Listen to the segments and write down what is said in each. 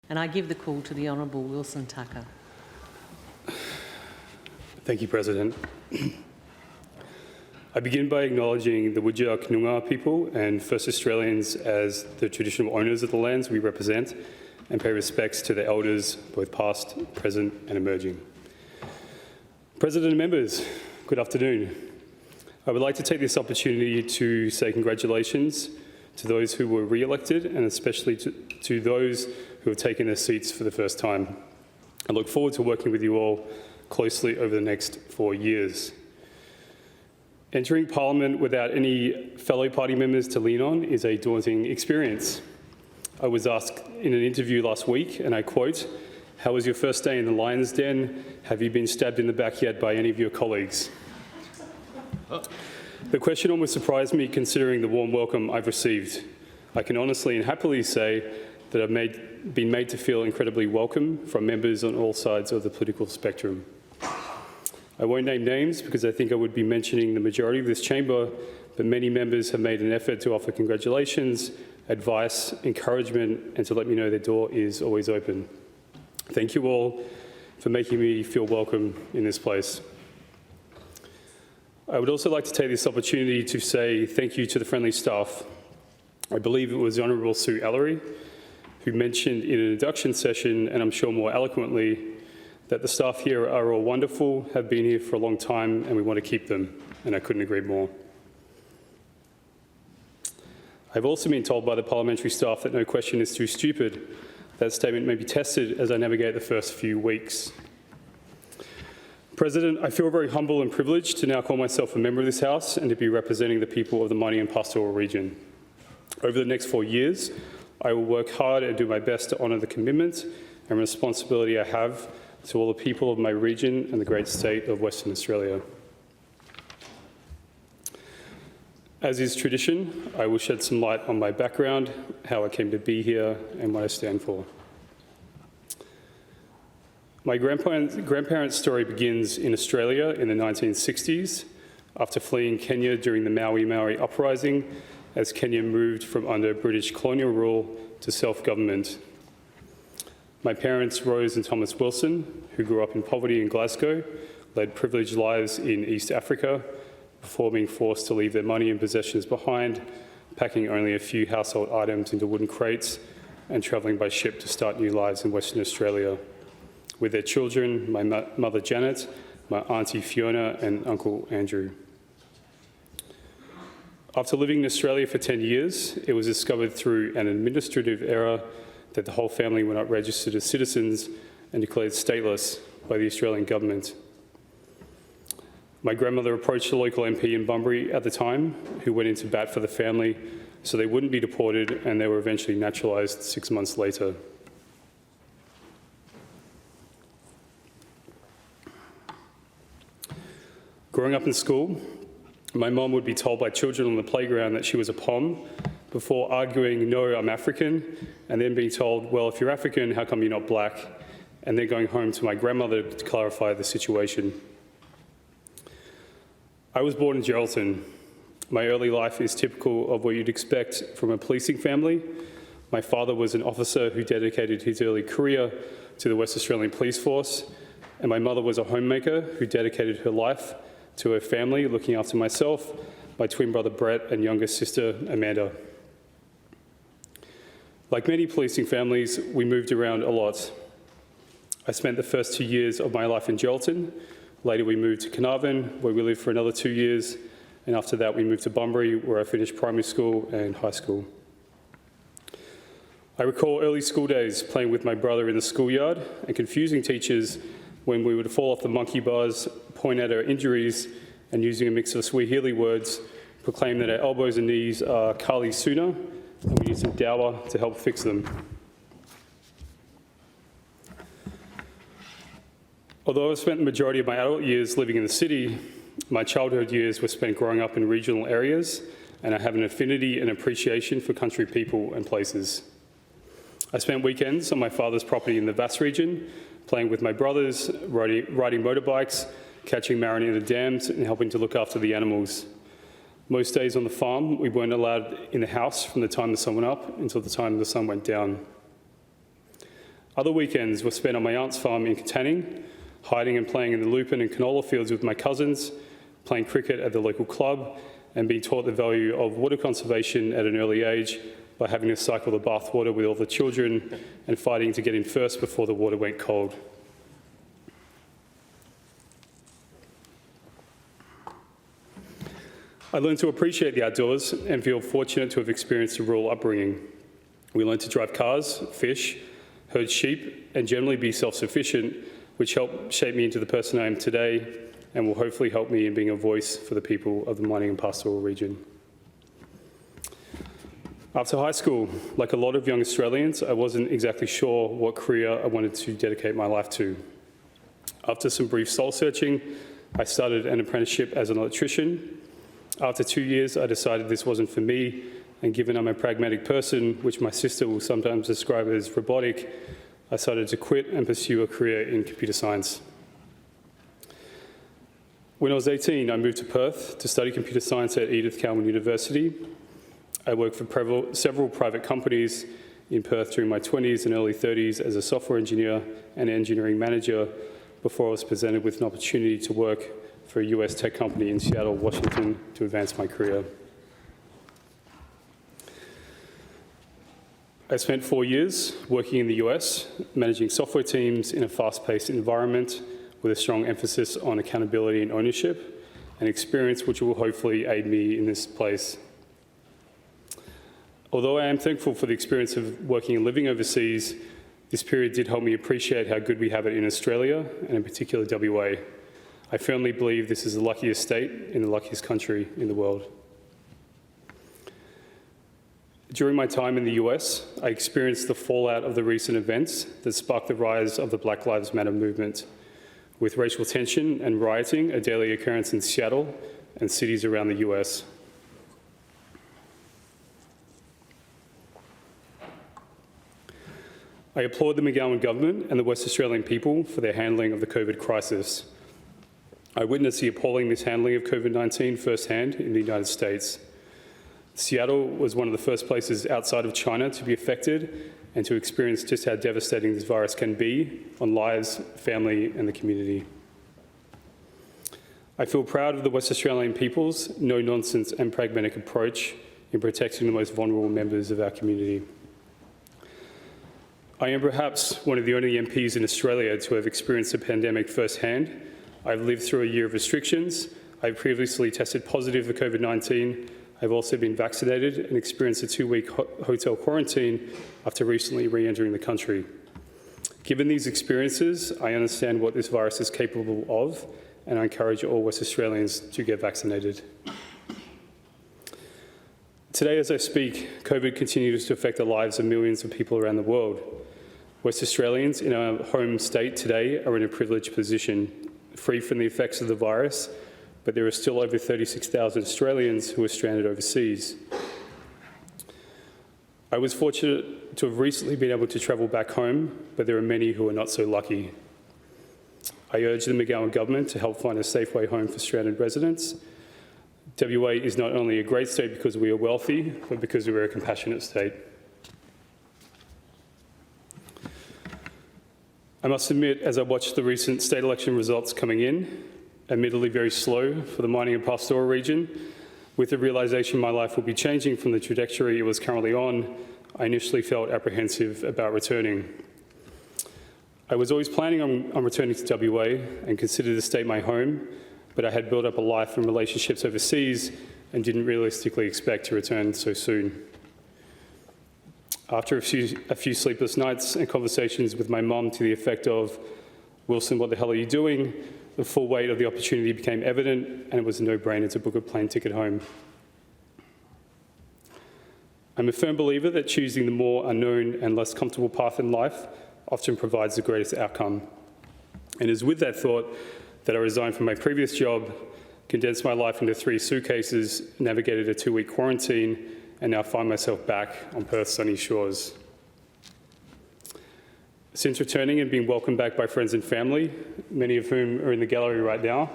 And I give the call to the Honourable Wilson Tucker. Thank you, President. I begin by acknowledging the Whadjuk Noongar people and First Australians as the traditional owners of the lands we represent, and pay respects to the elders, both past, present and emerging. President and members, good afternoon. I would like to take this opportunity to say congratulations to those who were re-elected, and especially to those who have taken their seats for the first time. I look forward to working with you all closely over the next 4 years. Entering Parliament without any fellow party members to lean on is a daunting experience. I was asked in an interview last week, and I quote, "How was your first day in the lion's den? Have you been stabbed in the back yet by any of your colleagues?" The question almost surprised me considering the warm welcome I've received. I can honestly and happily say that I've been made to feel incredibly welcome from members on all sides of the political spectrum. I won't name names because I think I would be mentioning the majority of this chamber, but many members have made an effort to offer congratulations, advice, encouragement, and to let me know their door is always open. Thank you all for making me feel welcome in this place. I would also like to take this opportunity to say thank you to the friendly staff. I believe it was the Honourable Sue Ellery who mentioned in an induction session, and I'm sure more eloquently, that the staff here are all wonderful, have been here for a long time, and we want to keep them, and I couldn't agree more. I've also been told by the parliamentary staff that no question is too stupid. That statement may be tested as I navigate the first few weeks. President, I feel very humble and privileged to now call myself a member of this House and to be representing the people of the mining and pastoral region. Over the next 4 years, I will work hard and do my best to honour the commitment and responsibility I have to all the people of my region and the great state of Western Australia. As is tradition, I will shed some light on my background, how I came to be here, and what I stand for. My grandparents' story begins in Australia in the 1960s, after fleeing Kenya during the Maui uprising, as Kenya moved from under British colonial rule to self-government. My parents, Rose and Thomas Wilson, who grew up in poverty in Glasgow, led privileged lives in East Africa before being forced to leave their money and possessions behind, packing only a few household items into wooden crates and travelling by ship to start new lives in Western Australia. With their children, my mother Janet, my auntie Fiona and uncle Andrew. After living in Australia for 10 years, it was discovered through an administrative error that the whole family were not registered as citizens and declared stateless by the Australian government. My grandmother approached the local MP in Bunbury at the time, who went into bat for the family so they wouldn't be deported, and they were eventually naturalised 6 months later. Growing up in school, my mom would be told by children on the playground that she was a POM before arguing, "No, I'm African," and then being told, "Well, if you're African, how come you're not black?" and then going home to my grandmother to clarify the situation. I was born in Geraldton. My early life is typical of what you'd expect from a policing family. My father was an officer who dedicated his early career to the West Australian Police Force, and my mother was a homemaker who dedicated her life to her family, looking after myself, my twin brother Brett, and younger sister Amanda. Like many policing families, we moved around a lot. I spent the first 2 years of my life in Geraldton. Later we moved to Carnarvon, where we lived for another 2 years, and after that we moved to Bunbury, where I finished primary school and high school. I recall early school days playing with my brother in the schoolyard and confusing teachers when we would fall off the monkey bars, point at our injuries, and using a mix of Swahili words, proclaim that our elbows and knees are kali suna, and we use some dawa to help fix them. Although I've spent the majority of my adult years living in the city, my childhood years were spent growing up in regional areas, and I have an affinity and appreciation for country people and places. I spent weekends on my father's property in the Vass region, playing with my brothers, riding motorbikes, catching marron in the dams, and helping to look after the animals. Most days on the farm, we weren't allowed in the house from the time the sun went up until the time the sun went down. Other weekends were spent on my aunt's farm in Katanning, hiding and playing in the lupin and canola fields with my cousins, playing cricket at the local club, and being taught the value of water conservation at an early age by having to cycle the bathwater with all the children and fighting to get in first before the water went cold. I learned to appreciate the outdoors and feel fortunate to have experienced a rural upbringing. We learned to drive cars, fish, herd sheep, and generally be self-sufficient, which helped shape me into the person I am today and will hopefully help me in being a voice for the people of the mining and pastoral region. After high school, like a lot of young Australians, I wasn't exactly sure what career I wanted to dedicate my life to. After some brief soul searching, I started an apprenticeship as an electrician. After 2 years, I decided this wasn't for me, and given I'm a pragmatic person, which my sister will sometimes describe as robotic, I decided to quit and pursue a career in computer science. When I was 18, I moved to Perth to study computer science at Edith Cowan University. I worked for several private companies in Perth during my 20s and early 30s as a software engineer and engineering manager before I was presented with an opportunity to work for a US tech company in Seattle, Washington, to advance my career. I spent 4 years working in the US, managing software teams in a fast-paced environment with a strong emphasis on accountability and ownership, an experience which will hopefully aid me in this place. Although I am thankful for the experience of working and living overseas, this period did help me appreciate how good we have it in Australia, and in particular WA. I firmly believe this is the luckiest state in the luckiest country in the world. During my time in the US, I experienced the fallout of the recent events that sparked the rise of the Black Lives Matter movement, with racial tension and rioting a daily occurrence in Seattle and cities around the US. I applaud the McGowan government and the West Australian people for their handling of the COVID crisis. I witnessed the appalling mishandling of COVID-19 firsthand in the United States. Seattle was one of the first places outside of China to be affected and to experience just how devastating this virus can be on lives, family, and the community. I feel proud of the West Australian people's no-nonsense and pragmatic approach in protecting the most vulnerable members of our community. I am perhaps one of the only MPs in Australia to have experienced the pandemic firsthand. I've lived through a year of restrictions. I've previously tested positive for COVID-19. I've also been vaccinated and experienced a 2-week hotel quarantine after recently re-entering the country. Given these experiences, I understand what this virus is capable of, and I encourage all West Australians to get vaccinated. Today, as I speak, COVID continues to affect the lives of millions of people around the world. West Australians in our home state today are in a privileged position, free from the effects of the virus, but there are still over 36,000 Australians who are stranded overseas. I was fortunate to have recently been able to travel back home, but there are many who are not so lucky. I urge the McGowan government to help find a safe way home for stranded residents. WA is not only a great state because we are wealthy, but because we are a compassionate state. I must admit, as I watched the recent state election results coming in, admittedly very slow for the mining and pastoral region, with the realisation my life will be changing from the trajectory it was currently on, I initially felt apprehensive about returning. I was always planning on returning to WA and considered the state my home, but I had built up a life and relationships overseas and didn't realistically expect to return so soon. After a few sleepless nights and conversations with my mum to the effect of, "Wilson, what the hell are you doing?" the full weight of the opportunity became evident, and it was a no-brainer to book a plane ticket home. I'm a firm believer that choosing the more unknown and less comfortable path in life often provides the greatest outcome. And it is with that thought that I resigned from my previous job, condensed my life into 3 suitcases, navigated a 2-week quarantine, and now find myself back on Perth's sunny shores. Since returning and being welcomed back by friends and family, many of whom are in the gallery right now,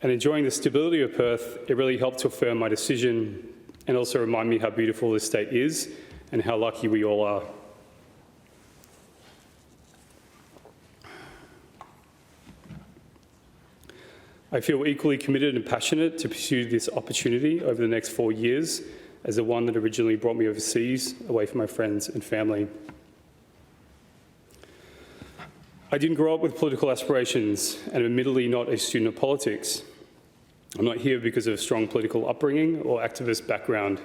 and enjoying the stability of Perth, it really helped to affirm my decision and also remind me how beautiful this state is and how lucky we all are. I feel equally committed and passionate to pursue this opportunity over the next 4 years as the one that originally brought me overseas, away from my friends and family. I didn't grow up with political aspirations and am admittedly not a student of politics. I'm not here because of a strong political upbringing or activist background.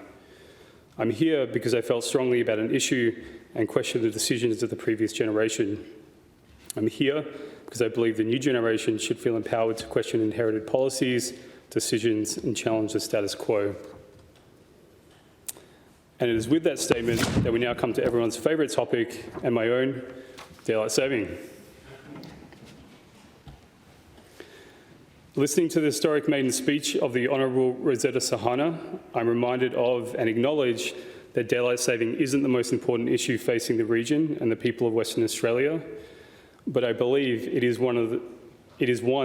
I'm here because I felt strongly about an issue and questioned the decisions of the previous generation. I'm here because I believe the new generation should feel empowered to question inherited policies, decisions, and challenge the status quo. And it is with that statement that we now come to everyone's favourite topic and my own, daylight saving. Listening to the historic maiden speech of the Honourable Rosetta Sahana, I'm reminded of and acknowledge that daylight saving isn't the most important issue facing the region and the people of Western Australia, but I believe it is one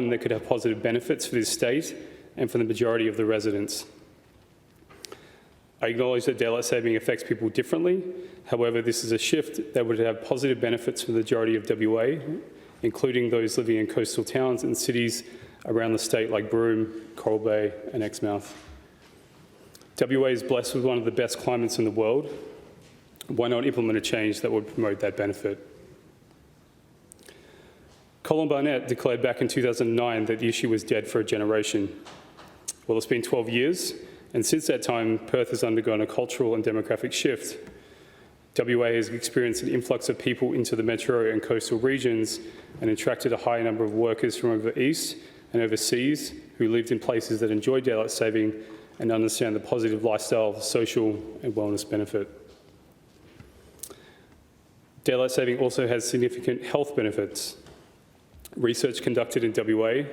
that could have positive benefits for this state and for the majority of the residents. I acknowledge that daylight saving affects people differently. However, this is a shift that would have positive benefits for the majority of WA, including those living in coastal towns and cities around the state like Broome, Coral Bay and Exmouth. WA is blessed with one of the best climates in the world. Why not implement a change that would promote that benefit? Colin Barnett declared back in 2009 that the issue was dead for a generation. Well, it's been 12 years, and since that time, Perth has undergone a cultural and demographic shift. WA has experienced an influx of people into the metro and coastal regions and attracted a high number of workers from over east and overseas who lived in places that enjoy daylight saving and understand the positive lifestyle, social and wellness benefit. Daylight saving also has significant health benefits. Research conducted in WA,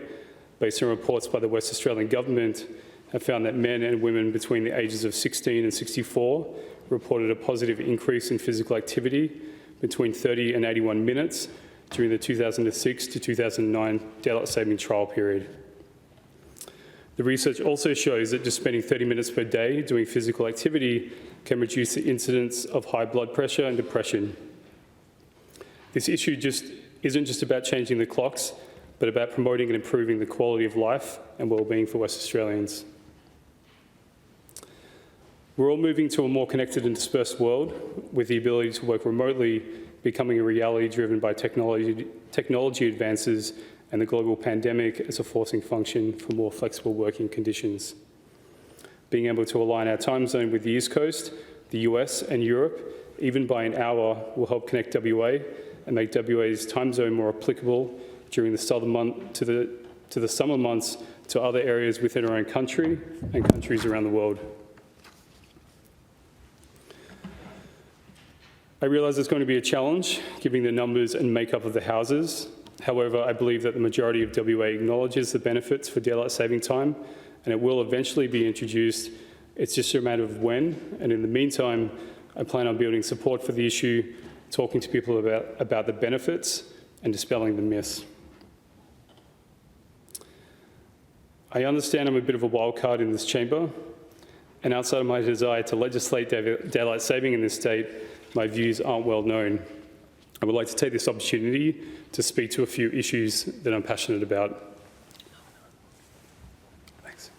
based on reports by the West Australian Government, have found that men and women between the ages of 16 and 64 reported a positive increase in physical activity between 30 and 81 minutes during the 2006 to 2009 daylight saving trial period. The research also shows that just spending 30 minutes per day doing physical activity can reduce the incidence of high blood pressure and depression. This issue isn't just about changing the clocks, but about promoting and improving the quality of life and well-being for West Australians. We're all moving to a more connected and dispersed world, with the ability to work remotely becoming a reality driven by technology advances and the global pandemic as a forcing function for more flexible working conditions. Being able to align our time zone with the East Coast, the US and Europe, even by an hour, will help connect WA and make WA's time zone more applicable during the summer months to other areas within our own country and countries around the world. I realise it's going to be a challenge, given the numbers and makeup of the houses. However, I believe that the majority of WA acknowledges the benefits for daylight saving time, and it will eventually be introduced. It's just a matter of when, and in the meantime, I plan on building support for the issue, talking to people about the benefits and dispelling the myths. I understand I'm a bit of a wild card in this chamber, and outside of my desire to legislate daylight saving in this state, my views aren't well known. I would like to take this opportunity to speak to a few issues that I'm passionate about. Thanks.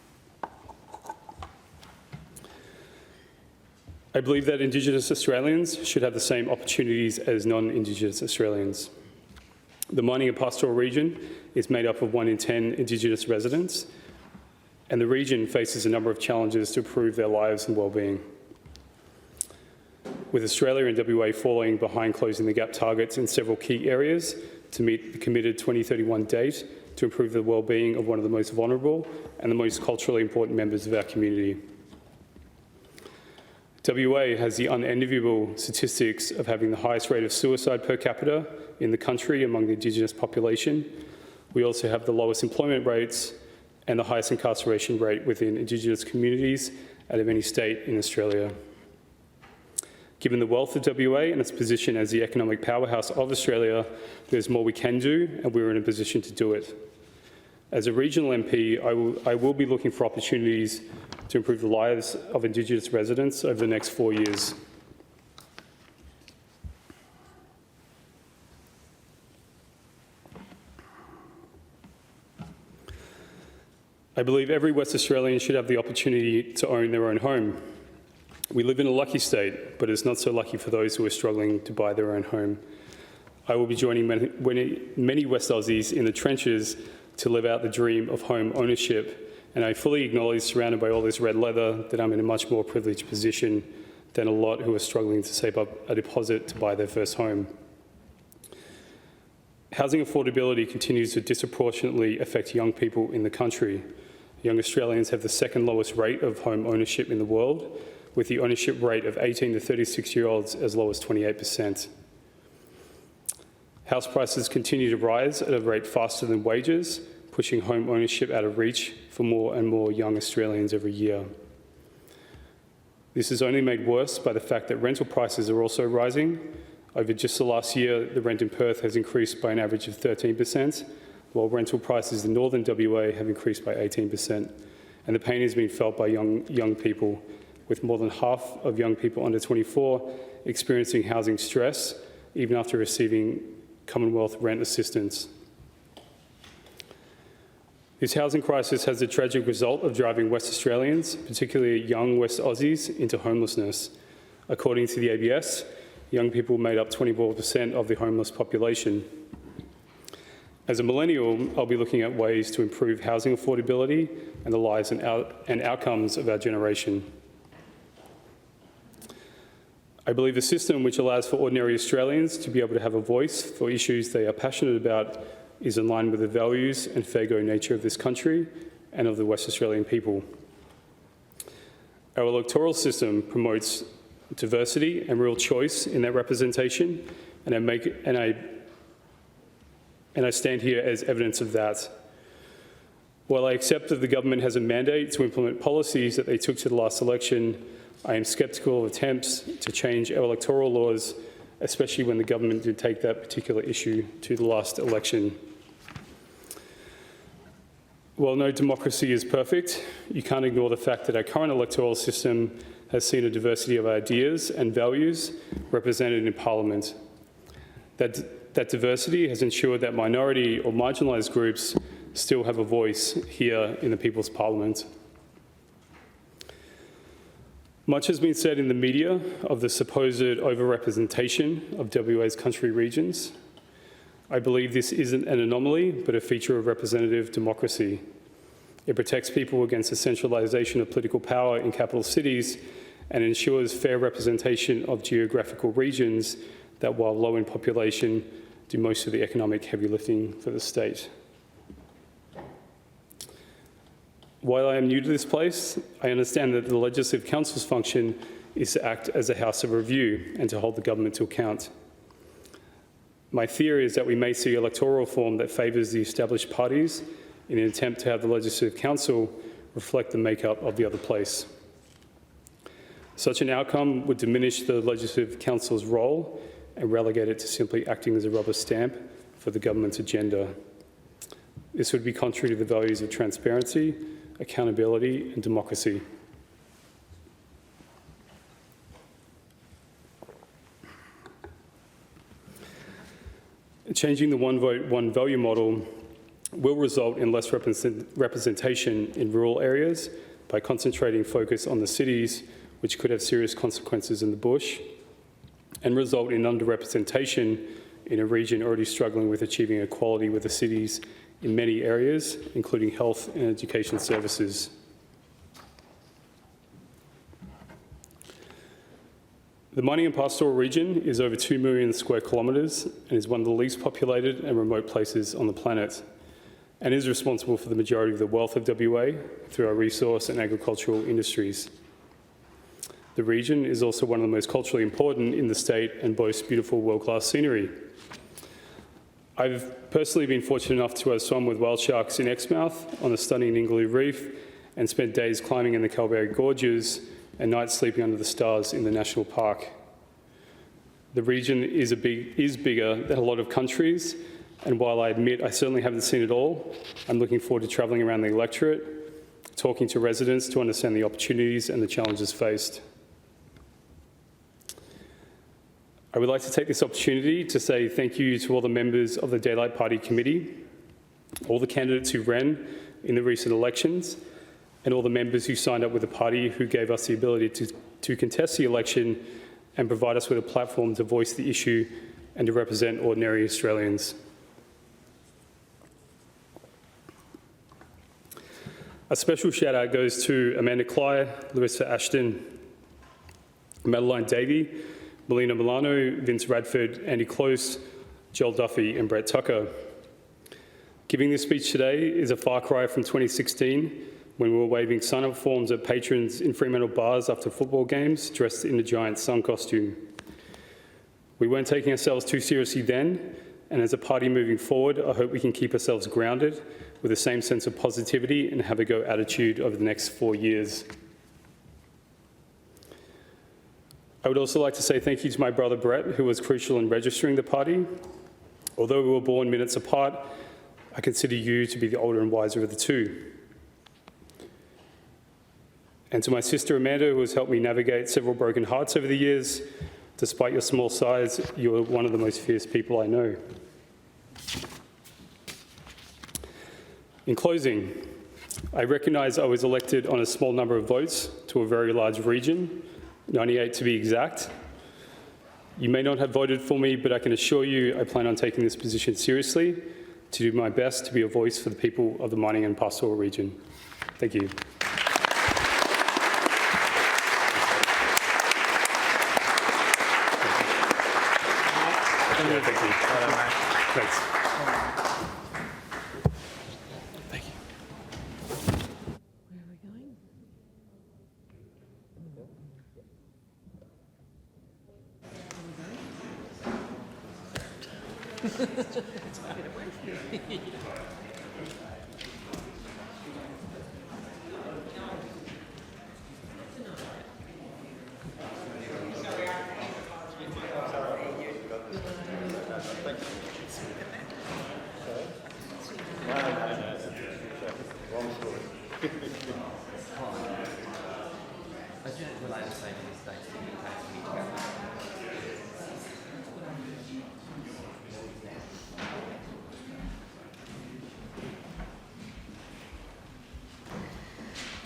I believe that Indigenous Australians should have the same opportunities as non-Indigenous Australians. The mining and pastoral region is made up of 1 in 10 Indigenous residents, and the region faces a number of challenges to improve their lives and well-being. With Australia and WA falling behind closing the gap targets in several key areas to meet the committed 2031 date to improve the well-being of one of the most vulnerable and the most culturally important members of our community. WA has the unenviable statistics of having the highest rate of suicide per capita in the country among the Indigenous population. We also have the lowest employment rates and the highest incarceration rate within Indigenous communities out of any state in Australia. Given the wealth of WA and its position as the economic powerhouse of Australia, there's more we can do, and we're in a position to do it. As a regional MP, I will be looking for opportunities to improve the lives of Indigenous residents over the next 4 years. I believe every West Australian should have the opportunity to own their own home. We live in a lucky state, but it's not so lucky for those who are struggling to buy their own home. I will be joining many West Aussies in the trenches to live out the dream of home ownership, and I fully acknowledge, surrounded by all this red leather, that I'm in a much more privileged position than a lot who are struggling to save up a deposit to buy their first home. Housing affordability continues to disproportionately affect young people in the country. Young Australians have the second lowest rate of home ownership in the world, with the ownership rate of 18 to 36-year-olds as low as 28%. House prices continue to rise at a rate faster than wages, pushing home ownership out of reach for more and more young Australians every year. This is only made worse by the fact that rental prices are also rising. Over just the last year, the rent in Perth has increased by an average of 13%, while rental prices in northern WA have increased by 18%. And the pain has been felt by young people, with more than half of young people under 24 experiencing housing stress, even after receiving Commonwealth rent assistance. This housing crisis has the tragic result of driving West Australians, particularly young West Aussies, into homelessness. According to the ABS, young people made up 24% of the homeless population. As a millennial, I'll be looking at ways to improve housing affordability and the lives and outcomes of our generation. I believe a system which allows for ordinary Australians to be able to have a voice for issues they are passionate about is in line with the values and fair-go nature of this country and of the West Australian people. Our electoral system promotes diversity and real choice in that representation, and I stand here as evidence of that. While I accept that the government has a mandate to implement policies that they took to the last election, I am sceptical of attempts to change our electoral laws, especially when the government did take that particular issue to the last election. While no democracy is perfect, you can't ignore the fact that our current electoral system has seen a diversity of ideas and values represented in Parliament. That diversity has ensured that minority or marginalised groups still have a voice here in the People's Parliament. Much has been said in the media of the supposed overrepresentation of WA's country regions. I believe this isn't an anomaly, but a feature of representative democracy. It protects people against the centralisation of political power in capital cities and ensures fair representation of geographical regions that, while low in population, do most of the economic heavy lifting for the state. While I am new to this place, I understand that the Legislative Council's function is to act as a house of review and to hold the government to account. My theory is that we may see electoral reform that favours the established parties in an attempt to have the Legislative Council reflect the makeup of the other place. Such an outcome would diminish the Legislative Council's role and relegate it to simply acting as a rubber stamp for the government's agenda. This would be contrary to the values of transparency, accountability and democracy. Changing the one vote, one value model will result in less representation in rural areas by concentrating focus on the cities, which could have serious consequences in the bush, and result in underrepresentation in a region already struggling with achieving equality with the cities in many areas, including health and education services. The mining and pastoral region is over 2 million square kilometres and is one of the least populated and remote places on the planet, and is responsible for the majority of the wealth of WA through our resource and agricultural industries. The region is also one of the most culturally important in the state and boasts beautiful world-class scenery. I've personally been fortunate enough to have swum with whale sharks in Exmouth on the stunning Inaugural Reef and spent days climbing in the Calvary Gorges and nights sleeping under the stars in the National Park. The region is bigger than a lot of countries, and while I admit I certainly haven't seen it all, I'm looking forward to travelling around the electorate, talking to residents to understand the opportunities and the challenges faced. I would like to take this opportunity to say thank you to all the members of the Daylight Party Committee, all the candidates who ran in the recent elections, and all the members who signed up with the party who gave us the ability to contest the election and provide us with a platform to voice the issue and to represent ordinary Australians. A special shout out goes to Amanda Cly, Larissa Ashton, Madeline Davey, Melina Milano, Vince Radford, Andy Close, Joel Duffy and Brett Tucker. Giving this speech today is a far cry from 2016 when we were waving sign-up forms at patrons in Fremantle bars after football games dressed in a giant sun costume. We weren't taking ourselves too seriously then, and as a party moving forward, I hope we can keep ourselves grounded with the same sense of positivity and have a go attitude over the next 4 years. I would also like to say thank you to my brother Brett, who was crucial in registering the party. Although we were born minutes apart, I consider you to be the older and wiser of the two. And to my sister Amanda, who has helped me navigate several broken hearts over the years, despite your small size, you are one of the most fierce people I know. In closing, I recognise I was elected on a small number of votes to a very large region, 98 to be exact. You may not have voted for me, but I can assure you I plan on taking this position seriously to do my best to be a voice for the people of the mining and pastoral region. Thank you. Yeah, thank you. Thanks. Thank you. Where are we going?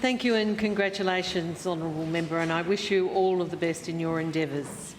Thank you and congratulations, Honourable Member, and I wish you all of the best in your endeavours.